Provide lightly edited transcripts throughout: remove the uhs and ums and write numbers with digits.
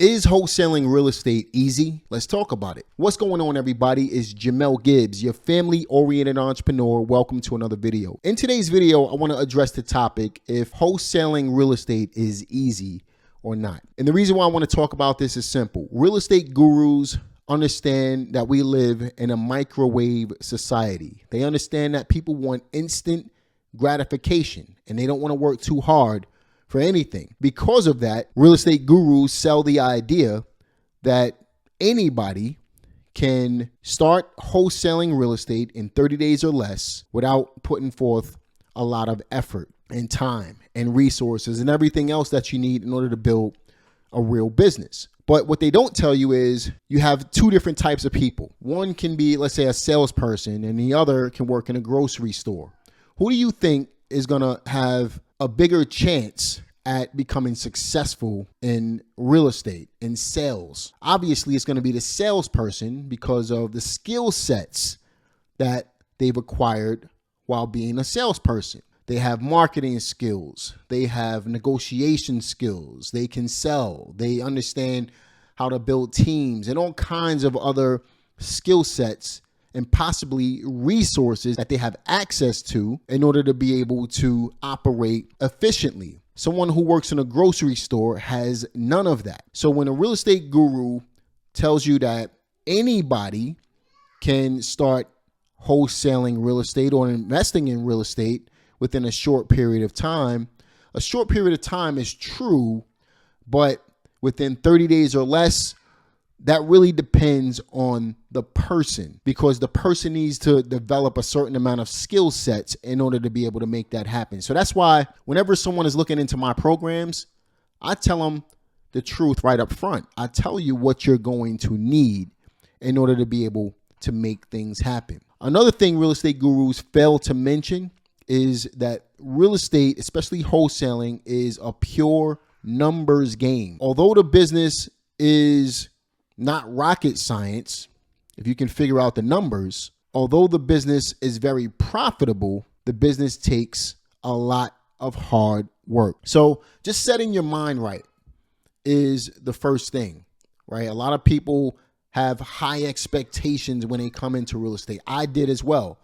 Is wholesaling real estate easy? Let's talk about it. What's going on, everybody? It's Jamel Gibbs, your family-oriented entrepreneur. Welcome to another video. In today's video, I want to address the topic if wholesaling real estate is easy or not. And the reason why I want to talk about this is simple. Real estate gurus understand that we live in a microwave society. They understand that people want instant gratification and they don't want to work too hard for anything. Because of that, real estate gurus sell the idea that anybody can start wholesaling real estate in 30 days or less without putting forth a lot of effort and time and resources and everything else that you need in order to build a real business. But what they don't tell you is you have two different types of people. One can be, let's say, a salesperson, and the other can work in a grocery store. Who do you think is going to have a bigger chance at becoming successful in real estate, in sales? Obviously, it's going to be the salesperson because of the skill sets that they've acquired while being a salesperson. They have marketing skills. They have negotiation skills. They can sell. They understand how to build teams and all kinds of other skill sets and possibly resources that they have access to in order to be able to operate efficiently. Someone who works in a grocery store has none of that. So when a real estate guru tells you that anybody can start wholesaling real estate or investing in real estate within a short period of time is true, but within 30 days or less, that really depends on the person, because the person needs to develop a certain amount of skill sets in order to be able to make that happen. So that's why whenever someone is looking into my programs, I tell them the truth right up front. I tell you what you're going to need in order to be able to make things happen. Another thing real estate gurus fail to mention is that real estate, especially wholesaling, is a pure numbers game. Although the business is not rocket science, if you can figure out the numbers, although the business is very profitable, the business takes a lot of hard work. So just setting your mind right is the first thing, right? A lot of people have high expectations when they come into real estate. I did as well.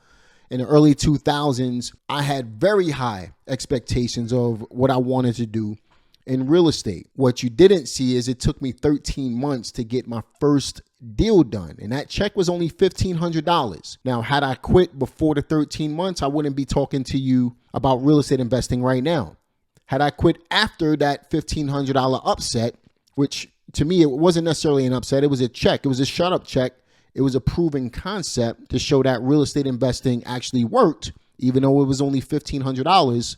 In the early 2000s, I had very high expectations of what I wanted to do in real estate. What you didn't see is it took me 13 months to get my first deal done. And that check was only $1,500. Now, had I quit before the 13 months, I wouldn't be talking to you about real estate investing right now. Had I quit after that $1,500 upset, which to me, it wasn't necessarily an upset. It was a check. It was a shut up check. It was a proven concept to show that real estate investing actually worked, even though it was only $1,500.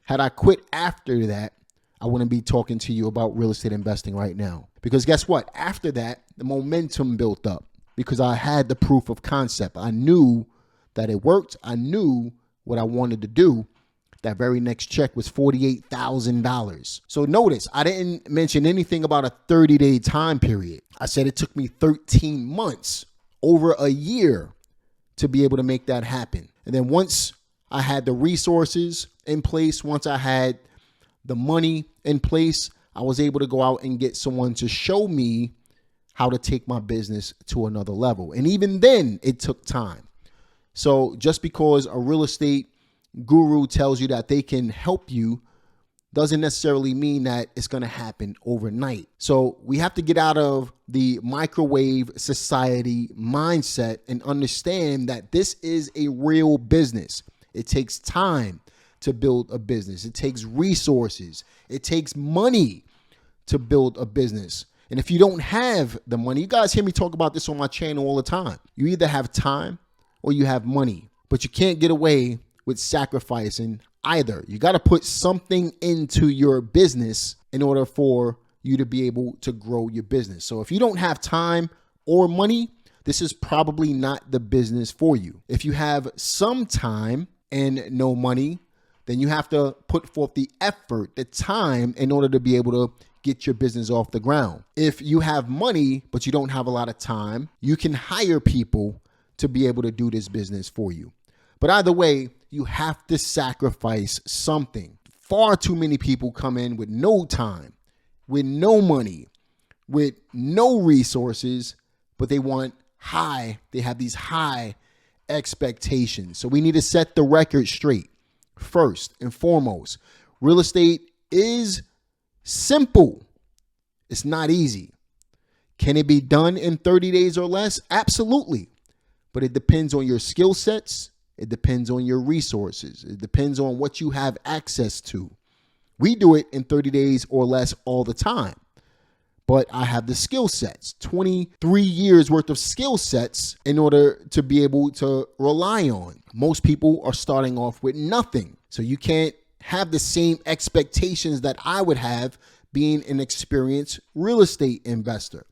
Had I quit after that, I wouldn't be talking to you about real estate investing right now. Because guess what? After that, the momentum built up because I had the proof of concept. I knew that it worked. I knew what I wanted to do. That very next check was $48,000. So notice, I didn't mention anything about a 30-day time period. I said it took me 13 months, over a year, to be able to make that happen. And then once I had the resources in place, once I had the money in place, I was able to go out and get someone to show me how to take my business to another level. And even then, it took time. So just because a real estate guru tells you that they can help you doesn't necessarily mean that it's going to happen overnight. So we have to get out of the microwave society mindset and understand that this is a real business. It takes time to build a business. It takes resources. It takes money to build a business. And if you don't have the money, you guys hear me talk about this on my channel all the time. You either have time or you have money, but you can't get away with sacrificing either. You got to put something into your business in order for you to be able to grow your business. So if you don't have time or money, this is probably not the business for you. If you have some time and no money, then you have to put forth the effort, the time in order to be able to get your business off the ground. If you have money, but you don't have a lot of time, you can hire people to be able to do this business for you. But either way, you have to sacrifice something. Far too many people come in with no time, with no money, with no resources, but they have these high expectations. So we need to set the record straight. First and foremost, real estate is simple. It's not easy. Can it be done in 30 days or less? Absolutely. But it depends on your skill sets. It depends on your resources. It depends on what you have access to. We do it in 30 days or less all the time. But I have the skill sets, 23 years worth of skill sets in order to be able to rely on. Most people are starting off with nothing. So you can't have the same expectations that I would have being an experienced real estate investor.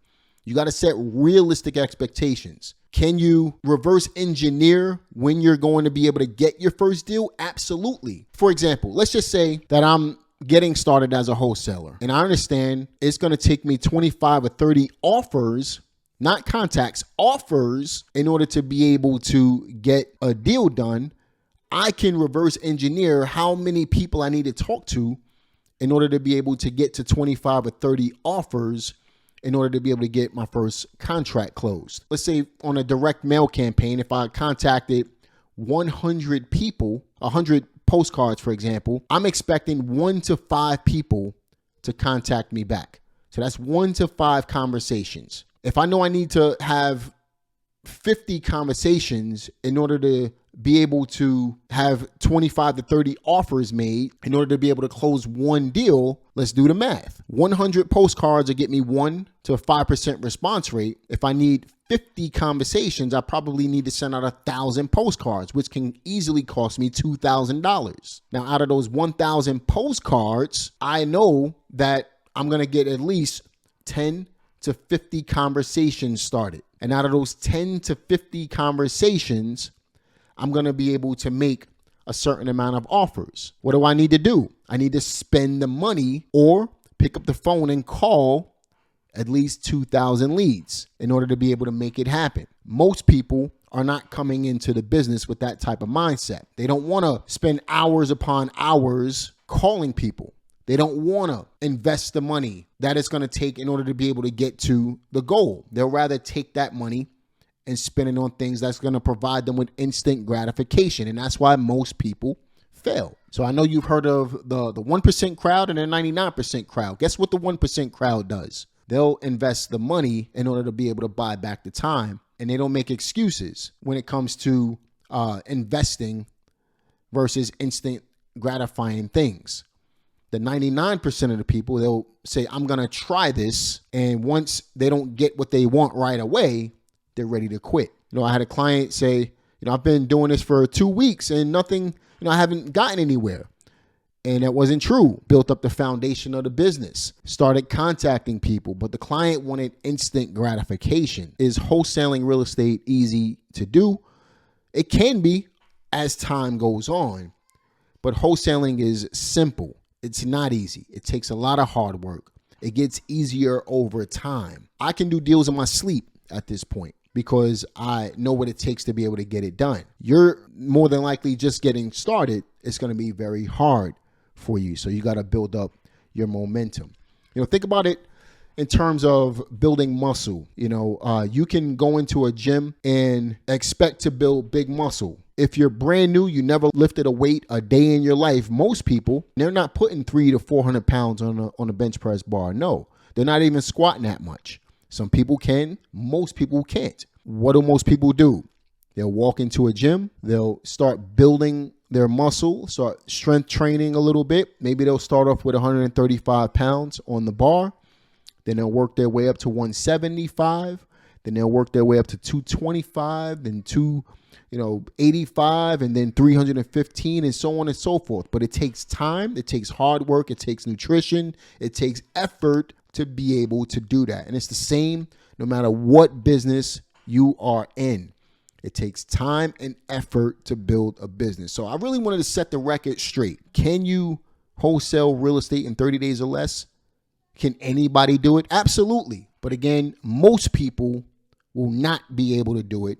You got to set realistic expectations. Can you reverse engineer when you're going to be able to get your first deal? Absolutely. For example, let's just say that I'm getting started as a wholesaler, and I understand it's going to take me 25 or 30 offers, not contacts, offers, in order to be able to get a deal done. I can reverse engineer how many people I need to talk to in order to be able to get to 25 or 30 offers in order to be able to get my first contract closed. Let's say on a direct mail campaign, if I contacted 100 people, 100 postcards, for example, I'm expecting 1 to 5 people to contact me back. So that's 1 to 5 conversations. If I know I need to have 50 conversations in order to be able to have 25 to 30 offers made in order to be able to close one deal, let's do the math. 100 postcards will get me 1 to 5% response rate. If I need 50 conversations, I probably need to send out 1,000 postcards, which can easily cost me $2,000. Now, out of those 1,000 postcards, I know that I'm going to get at least 10 to 50 conversations started. And out of those 10 to 50 conversations, I'm going to be able to make a certain amount of offers. What do I need to do? I need to spend the money or pick up the phone and call at least 2,000 leads in order to be able to make it happen. Most people are not coming into the business with that type of mindset. They don't want to spend hours upon hours calling people. They don't want to invest the money that it's going to take in order to be able to get to the goal. They'll rather take that money and spend it on things that's going to provide them with instant gratification. And that's why most people fail. So I know you've heard of the 1% crowd and the 99% crowd. Guess what the 1% crowd does? They'll invest the money in order to be able to buy back the time. And they don't make excuses when it comes to investing versus instant gratifying things. The 99% of the people, they'll say, I'm going to try this. And once they don't get what they want right away, they're ready to quit. I had a client say, I've been doing this for 2 weeks and nothing, I haven't gotten anywhere. And that wasn't true. Built up the foundation of the business, started contacting people, but the client wanted instant gratification. Is wholesaling real estate easy to do? It can be as time goes on, but wholesaling is simple. It's not easy. It takes a lot of hard work. It gets easier over time. I can do deals in my sleep at this point because I know what it takes to be able to get it done. You're more than likely just getting started. It's going to be very hard for you. So you got to build up your momentum. Think about it in terms of building muscle. You can go into a gym and expect to build big muscle. If you're brand new, you never lifted a weight a day in your life. Most people, they're not putting 300 to 400 pounds on a bench press bar. No, they're not even squatting that much. Some people can, most people can't. What do most people do? They'll walk into a gym. They'll start building their muscle, start strength training a little bit. Maybe they'll start off with 135 pounds on the bar. Then they'll work their way up to 175. Then they'll work their way up to 225, then 85, and then 315, and so on and so forth. But it takes time. It takes hard work. It takes nutrition. It takes effort to be able to do that. And it's the same no matter what business you are in. It takes time and effort to build a business. So I really wanted to set the record straight. Can you wholesale real estate in 30 days or less? Can anybody do it? Absolutely. But again, most people will not be able to do it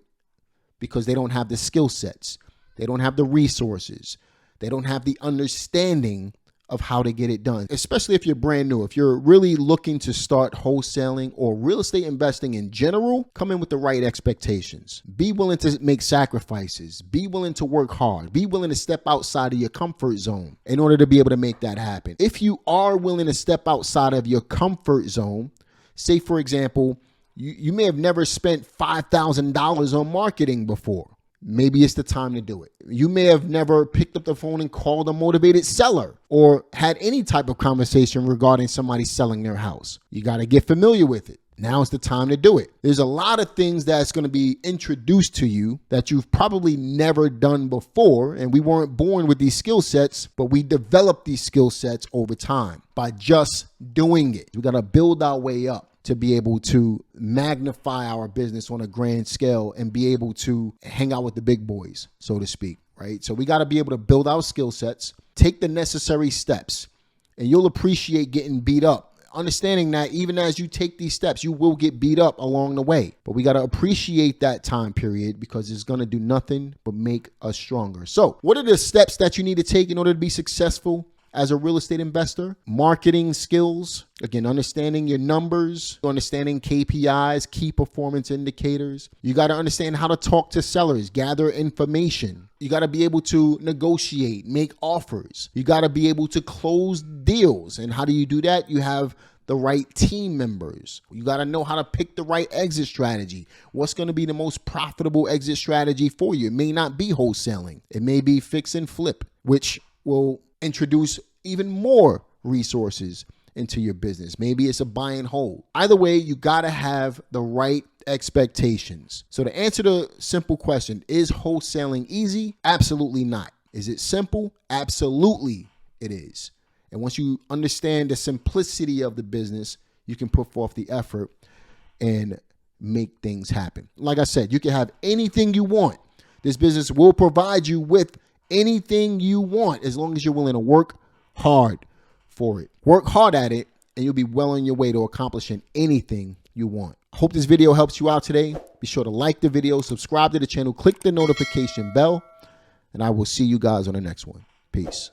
because they don't have the skill sets. They don't have the resources. They don't have the understanding of how to get it done, especially if you're brand new. If you're really looking to start wholesaling or real estate investing in general, come in with the right expectations. Be willing to make sacrifices. Be willing to work hard. Be willing to step outside of your comfort zone in order to be able to make that happen. If you are willing to step outside of your comfort zone, say for example, you may have never spent $5,000 on marketing before. Maybe it's the time to do it. You may have never picked up the phone and called a motivated seller or had any type of conversation regarding somebody selling their house. You got to get familiar with it. Now is the time to do it. There's a lot of things that's going to be introduced to you that you've probably never done before. And we weren't born with these skill sets, but we developed these skill sets over time by just doing it. We got to build our way up to be able to magnify our business on a grand scale and be able to hang out with the big boys, so to speak, right? So we got to be able to build our skill sets, take the necessary steps, and you'll appreciate getting beat up. Understanding that even as you take these steps, you will get beat up along the way. But we got to appreciate that time period because it's going to do nothing but make us stronger. So what are the steps that you need to take in order to be successful as a real estate investor? Marketing skills, again, understanding your numbers, understanding KPIs, key performance indicators. You got to understand how to talk to sellers, gather information. You got to be able to negotiate, make offers. You got to be able to close deals. And how do you do that? You have the right team members. You got to know how to pick the right exit strategy. What's going to be the most profitable exit strategy for you? It may not be wholesaling. It may be fix and flip, which will introduce even more resources into your business. Maybe it's a buy and hold. Either way, you got to have the right expectations. So to answer the simple question, is wholesaling easy? Absolutely not. Is it simple? Absolutely it is. And once you understand the simplicity of the business, you can put forth the effort and make things happen. Like I said, you can have anything you want. This business will provide you with anything you want as long as you're willing to work hard for it. Work hard at it and you'll be well on your way to accomplishing anything you want. I hope this video helps you out today. Be sure to like the video, subscribe to the channel, click the notification bell, and I will see you guys on the next one. Peace.